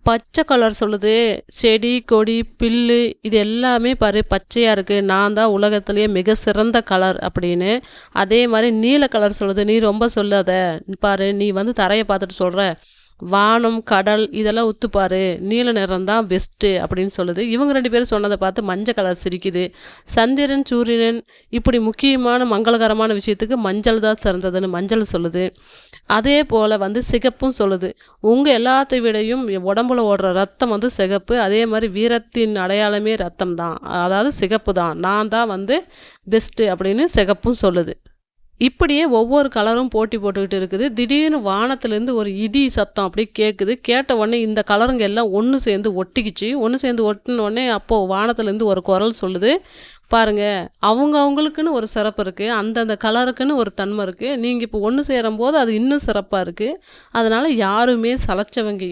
பச்சை கலர் சொல்லுது. செடி, கொடி, பில்லு இது எல்லாமே பாரு பச்சையா இருக்கு. நான் தான் உலகத்திலேயே மிக சிறந்த கலர் அப்படின்னு. அதே மாரி நீல கலர் சொல்லுது. நீ ரொம்ப சொல்லாத. பாரு நீ வந்து தரைய பார்த்துட்டு சொல்ற. வானம், கடல் இதெல்லாம் உத்து பாரு. நீல நிறம் தான் பெஸ்ட்டு அப்படின்னு சொல்லுது. இவங்க 2 பேரும் சொன்னத பார்த்து மஞ்ச கலர் சிரிக்குது. சந்திரன், சூரியன் இப்படி முக்கியமான மங்களகரமான விஷயத்துக்கு மஞ்சள் தான் சிறந்ததுன்னு மஞ்சள் சொல்லுது. அதே போல வந்து சிகப்பும் சொல்லுது. உங்க எல்லாத்தை விடையும் உடம்புல ஓடுற ரத்தம் வந்து சிகப்பு. அதே மாரி வீரத்தின் அடையாளமே ரத்தம் தான். அதாவது சிகப்பு தான். நான் தான் வந்து பெஸ்ட்டு அப்படின்னு சிகப்பும் சொல்லுது. இப்படியே ஒவ்வொரு கலரும் போட்டி போட்டுக்கிட்டு இருக்குது. திடீர்னு வானத்திலேருந்து ஒரு இடி சத்தம் அப்படியே கேட்குது. கேட்ட உடனே இந்த கலருங்க எல்லாம் ஒன்று சேர்ந்து ஒட்டிக்கிச்சு. ஒன்று சேர்ந்து ஒட்டுன உடனே அப்போ வானத்திலேருந்து ஒரு குரல் சொல்லுது. பாருங்க, அவங்களுக்குன்னு ஒரு சிறப்பு இருக்கு. அந்தந்த கலருக்குன்னு ஒரு தன்மை இருக்கு. நீங்க இப்போ ஒன்று சேரும்போது அது இன்னும் சிறப்பா இருக்கு. அதனால யாருமே சளைச்சவங்க